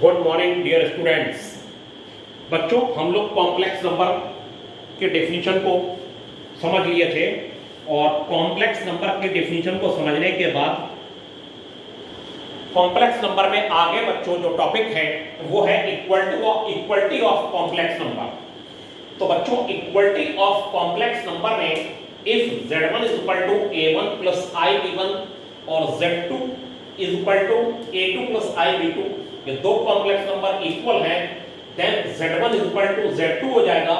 Good morning dear students. बच्चों, हम लोग कॉम्प्लेक्स नंबर के डेफिनेशन को समझ लिए थे और कॉम्प्लेक्स नंबर के डेफिनेशन को समझने के बाद कॉम्प्लेक्स नंबर में आगे बच्चों जो टॉपिक है वो है इक्वलिटी ऑफ कॉम्प्लेक्स नंबर। तो बच्चों, इक्वलिटी ऑफ कॉम्प्लेक्स नंबर में if z1 is equal to a1 plus ib1 और z2 is equal to a2 plus ib2, ये दो कॉम्प्लेक्स नंबर इक्वल हैं, then z1 is equal to z2 हो जाएगा।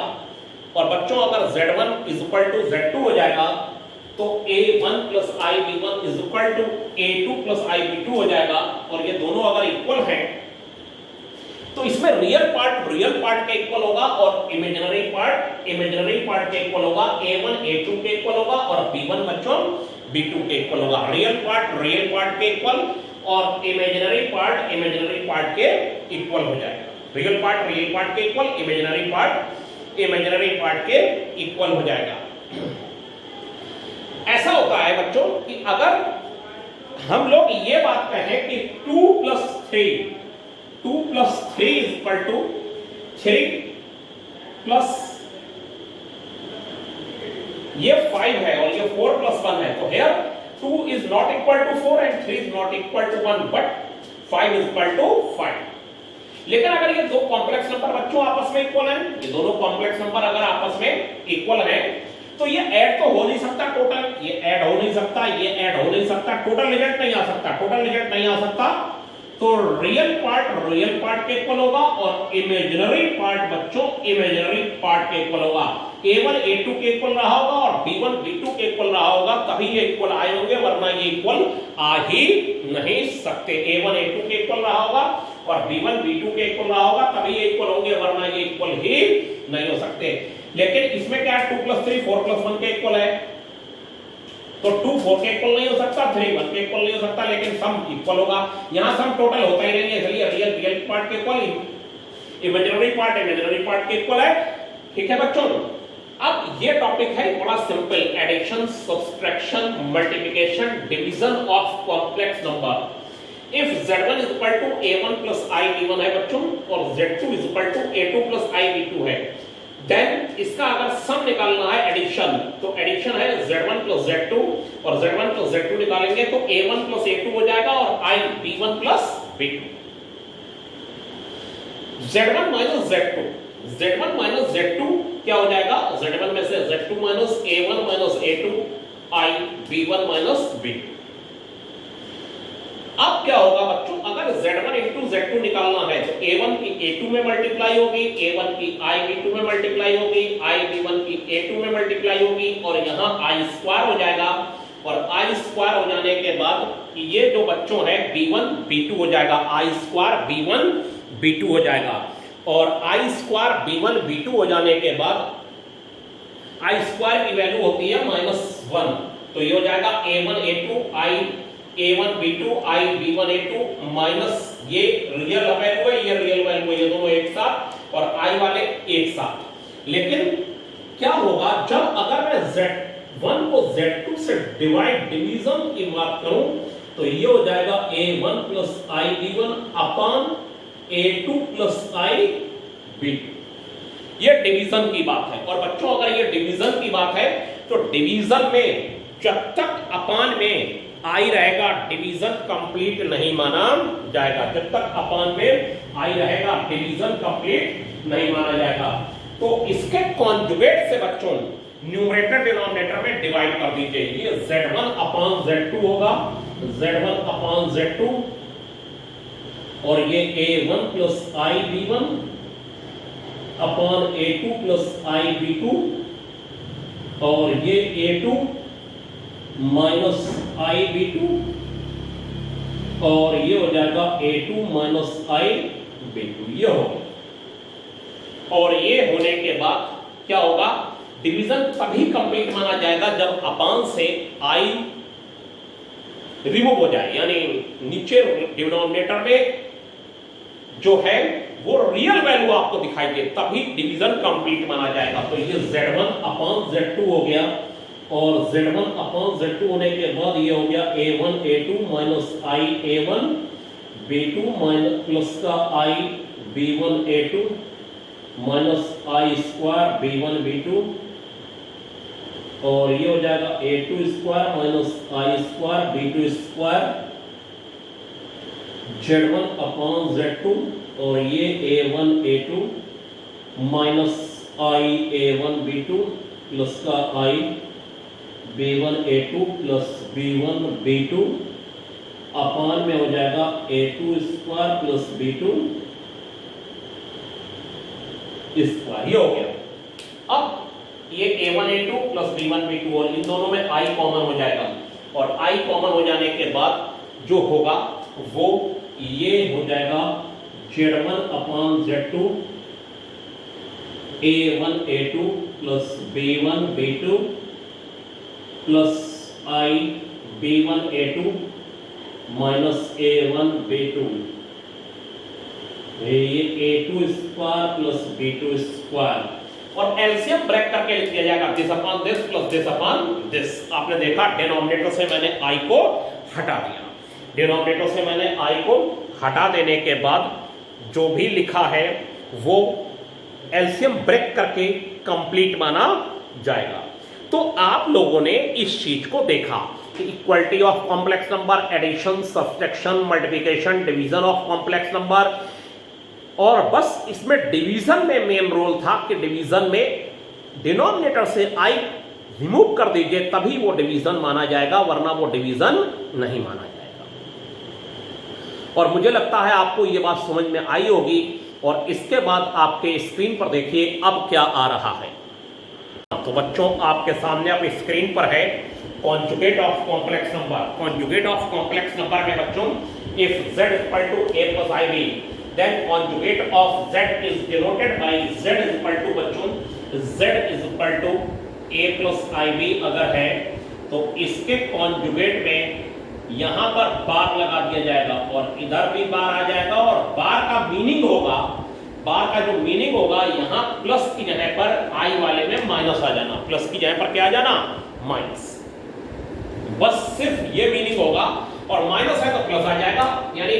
और बच्चों, अगर z1 is equal to z2 हो जाएगा तो a1 plus ib1 is equal to a2 plus ib2 हो जाएगा। और ये दोनों अगर इक्वल हैं तो इसमें रियल पार्ट के इक्वल होगा और इमेजिनरी पार्ट के इक्वल होगा। a1 a2 के इक्वल होगा और b1 बच्चों b2 के इक्वल होगा। रियल पार्ट के इक्वल और इमेजिनरी पार्ट के इक्वल हो जाएगा। रियल पार्ट के इक्वल, इमेजिनरी पार्ट के इक्वल हो जाएगा। ऐसा होता है बच्चों कि अगर हम लोग ये बात कहें कि 2 plus 3 is equal to 3 plus ये 5 है और ये 4 प्लस 1 है, तो here 2 is not equal to 4 and 3 is not equal to 1 but 5 is equal to 5। लेकिन अगर ये दो कॉम्प्लेक्स नंबर बच्चों आपस में इक्वल हैं, ये दोनों कॉम्प्लेक्स नंबर अगर आपस में इक्वल हैं तो ये ऐड तो हो नहीं सकता, टोटल ये ऐड हो नहीं सकता, ये ऐड हो नहीं सकता, टोटल रिजल्ट नहीं आ सकता। तो रियल पार्ट के इक्वल होगा और इमेजिनरी पार्ट बच्चों इमेजिनरी पार्ट के इक्वल होगा। a1 a2 के इक्वल रहा होगा और b1 b2 के इक्वल रहा होगा, तभी ये इक्वल आए होंगे, वरना ये इक्वल आ ही नहीं सकते। a1 a2 के इक्वल रहा होगा और b1 b2 के इक्वल रहा होगा, तभी ये इक्वल होंगे, वरना ये इक्वल ही नहीं हो सकते। लेकिन इसमें क्या है, 2 प्लस 3 4 प्लस 1 के इक्वल है, तो 2 4 के इक्वल नहीं हो सकता, 3 1 के इक्वल नहीं हो सकता, लेकिन सम इक्वल होगा। यहां सम टोटल होता ही नहीं है, इसलिए रियल पार्ट के इक्वल, इमेजिनरी पार्ट के इक्वल है। ठीक है बच्चों, अब ये टॉपिक है बड़ा simple, addition, subtraction, multiplication, division of complex number. If z1 is equal to a1 plus ib1 है बच्चों और z2 is equal to a2 plus ib2 है, देन इसका अगर सम निकालना है एडिशन, तो एडिशन है z1 प्लस z2 और z1 प्लस z2 निकालेंगे तो a1 प्लस a2 हो जाएगा और i b1 plus b2। z1 minus z2 क्या हो जाएगा, z1 में से z2 minus a1 minus a2 i b1 minus b2। अब क्या होगा बच्चों, अगर z1 इंटू z2 निकालना है तो a1 की a2 में मल्टीप्लाई होगी, a1 की i b2 में मल्टीप्लाई होगी, i b1 की a2 में मल्टीप्लाई होगी और यहाँ i स्क्वायर हो जाएगा। और i स्क्वायर हो जाने के बाद ये जो बच्चों है b1 b2 हो जाएगा, i स्क्वायर b1 b2 हो जाएगा। और i स्क्वायर b1 b2 हो जाने के बाद i स्क्वायर की वैल्यू होती है -1, तो ये हो जाएगा a1 a2 i a1 b2 i b1 a2 minus ये रियल वैल्यू है, ये रियल वैल्यू है, ये दोनों एक साथ और i वाले एक साथ। लेकिन क्या होगा जब अगर मैं z1 को z2 से डिवीजन की बात करूं तो ये हो जाएगा a1 plus i b1 upon a2 plus i b2। ये डिवीजन की बात है। और बच्चों, अगर ये डिवीजन की बात है तो डिवीजन में जब तक अपान में आई रहेगा डिवीजन कंप्लीट नहीं माना जाएगा। जब तक अपान में आई रहेगा डिवीजन कंप्लीट नहीं माना जाएगा। तो इसके कॉन्जुगेट से बच्चों न्यूमरेटर डिनोमिनेटर में डिवाइड कर दीजिए। ये z1 अपॉन z2 होगा, z1 अपॉन z2 और ये a1 plus i b1 upon a2 plus i b2 और ये a2 माइनस i b2 और ये हो जाएगा a2 माइनस i b2, ये होगा। और ये होने के बाद क्या होगा, डिवीजन तभी कंप्लीट माना जाएगा जब अपान से i रिमूव हो जाए, यानी नीचे डिनोमिनेटर में जो है वो रियल वैल्यू आपको दिखाई दे, तभी डिवीजन कंप्लीट माना जाएगा। तो ये z1 अपॉन z2 हो गया और z1 अपॉन z2 होने के बाद ये हो गया a1 a2 minus i a1 B2 minus plus का I B1 A2 minus I square B1 B2, और ये हो जाएगा A2 square minus I square B2 square Z1 upon Z2, और ये A1 A2 minus I A1 B2 plus का I B1 A2 plus B1 B2 अपान में हो जाएगा A2 square plus B2 square. ये हो गया। अब ये A1 A2 plus B1 B2 और इन दोनों में I कॉमन हो जाएगा, और I कॉमन हो जाने के बाद जो होगा वो ये हो जाएगा Z1 upon Z2 A1 A2 plus B1 B2 plus I B1 A2 minus A1 B2, ये A2 square plus B2 square, और एलसीएम ब्रेक करके लिख दिया जाएगा this upon this plus this upon this. आपने देखा डिनोमिनेटर से मैंने I को हटा दिया, डिनोमिनेटर से मैंने I को हटा देने के बाद जो भी लिखा है वो एलसीएम ब्रेक करके कंप्लीट माना जाएगा। तो आप लोगों ने इस चीज को देखा, equality of complex number, addition, subtraction, multiplication, division of complex number, और बस इसमें डिवीजन में मेन रोल था कि डिवीजन में डिनोमिनेटर से I रिमूव कर दीजिए तभी वो डिवीजन माना जाएगा, वरना वो डिवीजन नहीं माना जाएगा। और मुझे लगता है आपको ये बात समझ में आई होगी। और इसके बाद आपके स्क्रीन पर देखिए अब क्या आ रहा है। तो बच्चों आपके सामने अब स्क्रीन पर है conjugate of complex number. Conjugate of complex number में बच्चों if z equal to a plus ib then conjugate of z is denoted by z is equal to बच्चों z is equal to a plus ib अगर है तो इसके conjugate में यहां पर बार लगा दिया जाएगा और इधर भी बार आ जाएगा, और बार का मीनिंग होगा, बार का जो मीनिंग होगा यहां प्लस की जगह पर i वाले में माइनस आ जाना, प्लस की जगह पर क्या आ जाना माइनस, बस सिर्फ ये मीनिंग होगा। और माइनस है तो प्लस आ जाएगा, यानी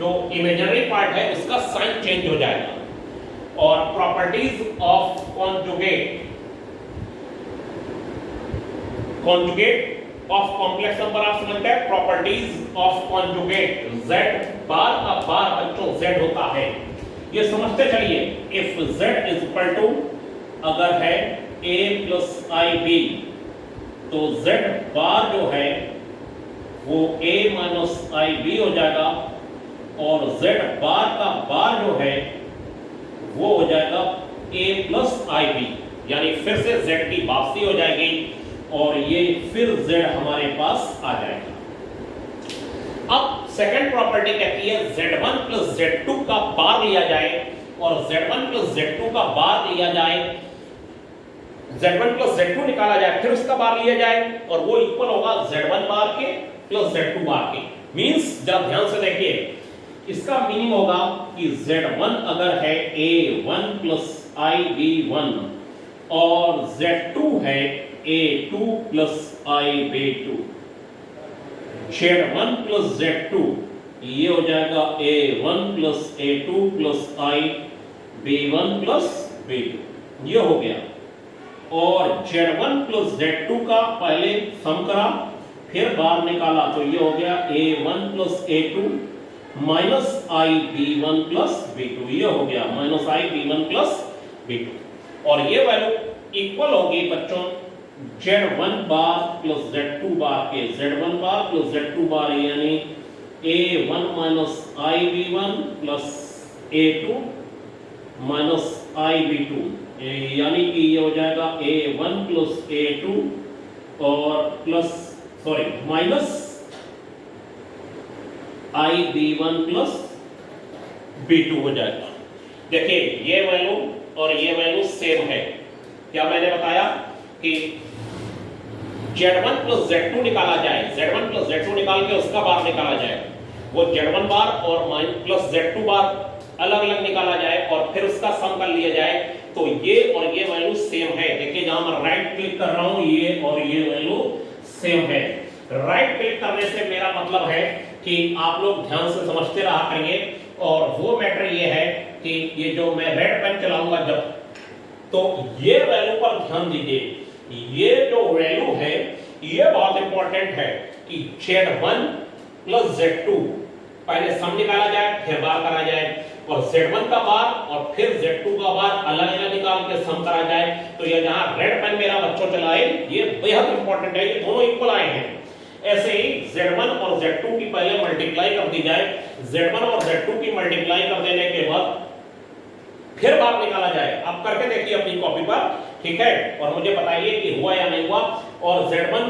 जो इमेजिनरी पार्ट है उसका साइन चेंज हो जाएगा। और properties of conjugate, conjugate of complex number आप समझते हैं, properties of conjugate z bar का बार बच्चों z होता है, ये समझते चलिए। If z is equal to अगर है a प्लस ib तो z बार जो है वो a माइनस ib हो जाएगा, और z बार का बार जो है वो हो जाएगा a प्लस ib, यानी फिर से z की वापसी हो जाएगी और ये फिर z हमारे पास आ जाएगा। अब सेकंड प्रॉपर्टी कहती है z1 प्लस z2 का बार लिया जाए और z1 प्लस z2 का बार लिया जाए, z1 प्लस z2 निकाला जाए फिर उसका बार लिया जाए और वो इक्वल होगा z1 बार के प्लस z2 बार के। मींस जब ध्यान से देखिए इसका मीनिंग होगा कि z1 अगर है a1 प्लस ib1 और z2 है a2 plus ib2, z1 plus z2 ये हो जाएगा a1 plus a2 plus ib1 plus b2, ये हो गया। और z1 प्लस z2 का पहले सम करा फिर बार निकाला तो ये हो गया a1 plus a2 minus ib1 plus b2, ये हो गया माइनस ib1 प्लस b2। और ये वैल्यू इक्वल होगी बच्चों z1 बार प्लस z2 बार के, z1 बार प्लस z2 बार यानी a1 minus ib1 plus a2 minus ib2, यानी कि ये हो जाएगा a1 प्लस a2 और plus minus ib1 plus b2 हो जाएगा। देखिए ये वैल्यू और ये वैल्यू सेम है। क्या मैंने बताया कि z1 प्लस z2 निकाला जाए, z1 प्लस z2 निकाल के उसका बार निकाला जाए, वो z1 बार और प्लस z2 बार अलग अलग निकाला जाए और फिर उसका सम कर लिया जाए, तो ये और ये वैल्यू सेम है। देखिए जहां मैं राइट क्लिक कर रहा हूं ये और ये वैल्यू सेम है। राइट क्लिक करने से मेरा मतलब है कि आप लोग ध्यान से समझते रहा करिए। और वो मैटर ये है कि ये जो मैं रेड पेन चलाऊंगा जब, तो ये वैल्यू पर ध्यान दीजिए। ये जो वैल्यू है ये बहुत इंपॉर्टेंट है कि Z1 प्लस Z2 पहले सम निकाला जाए फिर बार करा जाए, और Z1 का बार और फिर Z2 का बार अलग अलग निकाल के सम करा जाए। तो ये जहां रेड पेन मेरा बच्चों चलाए ये बेहद इंपॉर्टेंट है, ये दोनों इक्वल आए हैं। ऐसे ही Z1 और Z2 की पहले मल्टीप्लाई कर दी जाए, Z1 और Z2 की मल्टीप्लाई कर देने के बाद फिर बार निकाला जाए। आप करके देखिए अपनी कॉपी पर, ठीक है, और मुझे बताइए कि हुआ या नहीं हुआ। और Z1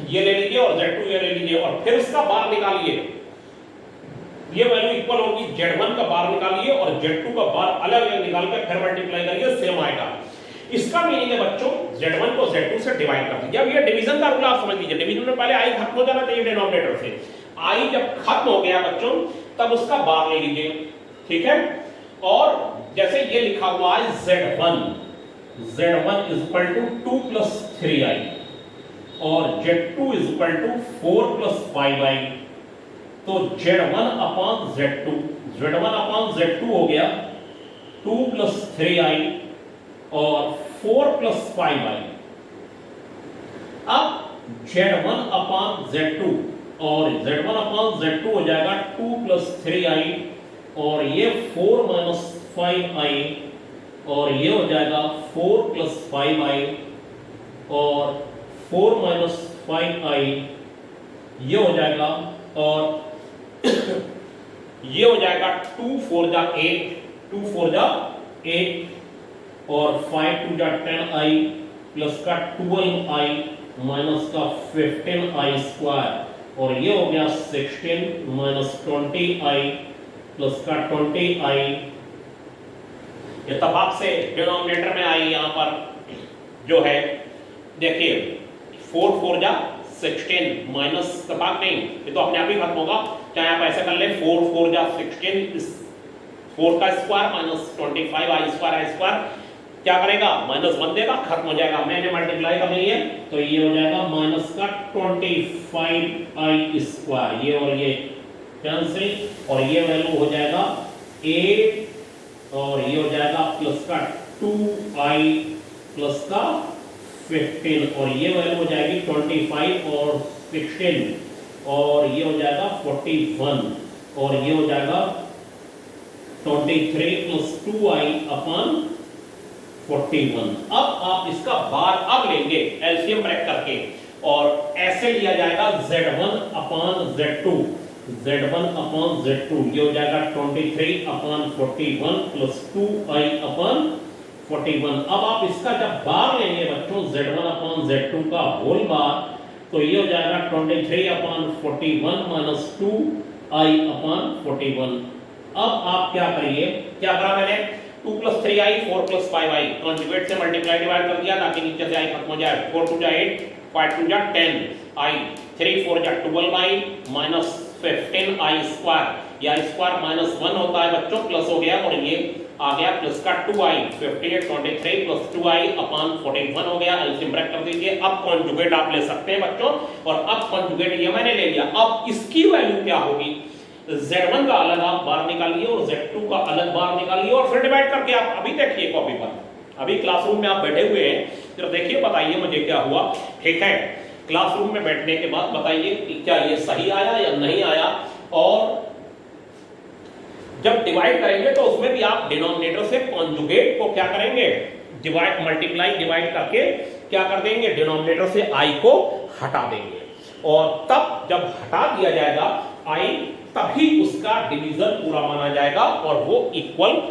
ये ले लीजिए और Z2 ये ले लीजिए और फिर उसका बार निकालिए। ये वैल्यू इक्वल होगी, Z1 का बार निकालिए और Z2 का बार अलग अलग निकाल कर फिर मल्टीप्लाई करिए, सेम आएगा। इसका मीनिंग है बच्चों Z1 को Z2 से डिवाइड कर दीजिए। अब ये डिवीजन का रूल आप समझ लीजिए, डिवीजन में पहले i खत्म हो जाना चाहिए डिनोमिनेटर से। i जब खत्म हो गया बच्चों तब उसका बार ले लीजिए, ठीक है। और जैसे ये लिखा हुआ है Z1 is equal to 2 plus 3i और Z2 is equal to 4 plus 5i। तो Z1 अपॉन Z2 हो गया 2 प्लस 3i और 4 प्लस 5i। अब Z1 अपॉन Z2 और Z1 अपॉन Z2 हो जाएगा 2 प्लस 3i और ये 4 माइनस 5i और ये हो जाएगा 4 प्लस 5i और 4 माइनस 5i ये हो जाएगा, और ये हो जाएगा 2 4 जा 8, 2 4 जा 8 और 5 2 जा 10i प्लस का 12i माइनस का 15i स्क्वायर और ये हो गया 16 माइनस 20i प्लस का 20i। ये तबाक से डिनोमिनेटर में आई यहां पर जो है देखिए 4 4 जा 16 माइनस तबाक नहीं, ये तो अपने आप ही खत्म होगा, चाहे आप ऐसे कर ले 4 4 जा 16 4 का स्क्वायर माइनस 25 आई स्क्वायर क्या करेगा माइनस 1 देगा, खत्म हो जाएगा। मैंने मल्टीप्लाई कर ली है तो ये हो जाएगा माइनस का 25i स्क्वायर, ये और ये कैंसिल और ये वैल्यू हो जाएगा 8 और ये हो जाएगा प्लस का 2i प्लस का 15 और ये वैल्यू हो जाएगी 25 और 16 और ये हो जाएगा 41 और ये हो जाएगा 23 प्लस 2i अपॉन 41। अब आप इसका बार अब लेंगे एलसीएम ब्रेक करके और ऐसे लिया जाएगा Z1 upon Z2, Z1 upon Z2 ये हो जाएगा 23 अपॉन 41 प्लस 2i अपॉन 41। अब आप इसका जब बार लेंगे बच्चों Z1 अपॉन Z2 का होल बार तो ये हो जाएगा 23 अपॉन 41 माइनस 2i अपॉन 41। अब आप क्या करिए, क्या करा मैंने 2 plus 3i 4 plus 5i conjugate से मल्टीप्लाई डिवाइड कर दिया ताकि नीचे से i खत्म हो जाए। 4 2 जा 8 5 2 जा 10i 3 4 जा 12i माइनस 15i स्क्वायर, या स्क्वायर माइनस 1 होता है बच्चों, प्लस हो गया और ये आ गया प्लस का 2i 58 23 प्लस 2i अपॉन 41 हो गया। एलसीएम ब्रेक कर दीजिए। अब कॉन्जुगेट आप ले सकते हैं बच्चों, और अब कॉन्जुगेट ये मैंने ले लिया। अब इसकी वैल्यू क्या होगी, Z1 का अलग आप बार निकालिए और Z2 का अलग बार निकालिए और फिर डिवाइड करके आप अभी देखिए कॉपी पर, अभी क्लासरूम में आप बैठे हुए हैं, जरा देखिए बताइए मुझे क्या हुआ, ठीक है। क्लासरूम में बैठने के बाद बताइए कि क्या ये सही आया या नहीं आया। और जब डिवाइड करेंगे तो उसमें भी आप डिनोमिनेटर से कॉन्जुगेट को क्या करेंगे, डिवाइड मल्टीप्लाई डिवाइड करके क्या कर देंगे, डिनोमिनेटर से i को हटा देंगे और तब जब हटा दिया जाएगा i तभी उसका डिवीजन पूरा माना जाएगा और वो इक्वल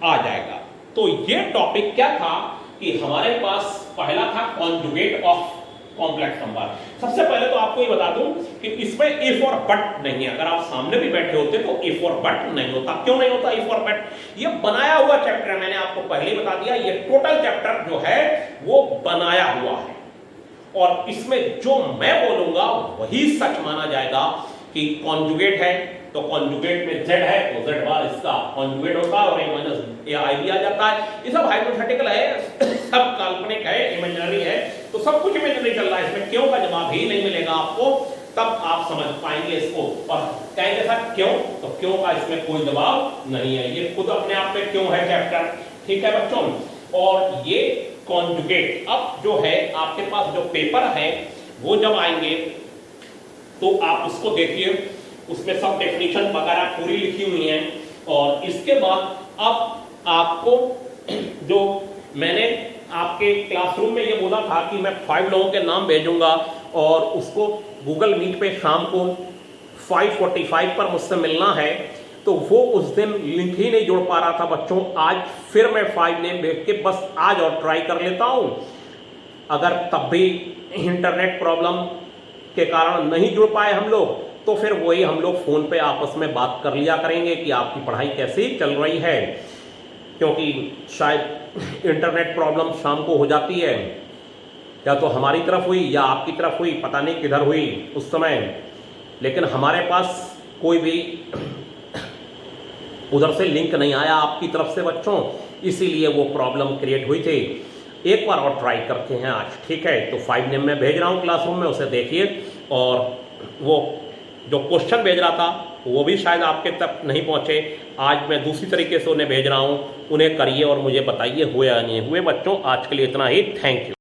आ जाएगा। तो ये टॉपिक क्या था कि हमारे पास पहला था कॉन्जुगेट ऑफ कॉम्प्लेक्स नंबर। सबसे पहले तो आपको ये बता दूं कि इसमें इफ और बट नहीं है, अगर आप सामने भी बैठे होते तो इफ और बट नहीं होता। क्यों नहीं होता इफ और बट, ये बनाया हुआ चैप्टर है, मैंने आपको पहले ही बता दिया, ये टोटल चैप्टर जो है वो बनाया हुआ है और इसमें जो मैं बोलूंगा वही सच माना जाएगा कि कॉन्जुगेट है तो कॉन्जुगेट में z है तो z बार इसका कॉन्जुगेट होता है और a माइनस a i भी आ जाता है। ये सब हाइपोथेटिकल है, सब काल्पनिक है, इमेजिनरी है, तो सब कुछ इमेजिनरी चल रहा है, इसमें क्यों का जवाब ही नहीं मिलेगा आपको। तब आप समझ पाएंगे इसको। और कहेंगे सर क्यों, तो क्यों का इसमें कोई दबाव नहीं है, ये खुद अपने आप में क्यों है चैप्टर। ठीक है बच्चों, और ये कॉन्जुगेट अब जो है आपके पास जो पेपर है वो जब आएंगे तो आप उसको देखिए, उसमें सब डेफिनेशन वगैरह पूरी लिखी हुई है। और इसके बाद अब आपको जो मैंने आपके क्लासरूम में ये बोला था कि मैं 5 लोगों के नाम भेजूंगा और उसको गूगल मीट पे शाम को 5:45 पर मुझसे मिलना है, तो वो उस दिन लिंक ही नहीं जोड़ पा रहा था बच्चों। आज फिर मैं 5 नेम भेज के बस आज और ट्राई कर लेता हूं। अगर तब भी इंटरनेट प्रॉब्लम के कारण नहीं जुड़ पाए हम लोग, तो फिर वही हम लोग फोन पे आपस में बात कर लिया करेंगे कि आपकी पढ़ाई कैसी चल रही है, क्योंकि शायद इंटरनेट प्रॉब्लम शाम को हो जाती है, या तो हमारी तरफ हुई या आपकी तरफ हुई, पता नहीं किधर हुई उस समय, लेकिन हमारे पास कोई भी उधर से लिंक नहीं आया आपकी तरफ से बच्चों, इसीलिए वो प्रॉब्लम क्रिएट हुई थी। एक बार और ट्राई करते हैं आज, ठीक है। तो 5 नेम में भेज रहा हूँ क्लासरूम में, उसे देखिए। और वो जो क्वेश्चन भेज रहा था वो भी शायद आपके तक नहीं पहुँचे, आज मैं दूसरी तरीके से उन्हें भेज रहा हूँ, उन्हें करिए और मुझे बताइए हुए या नहीं हुए। बच्चों आज के लिए इतना ही, थैंक यू।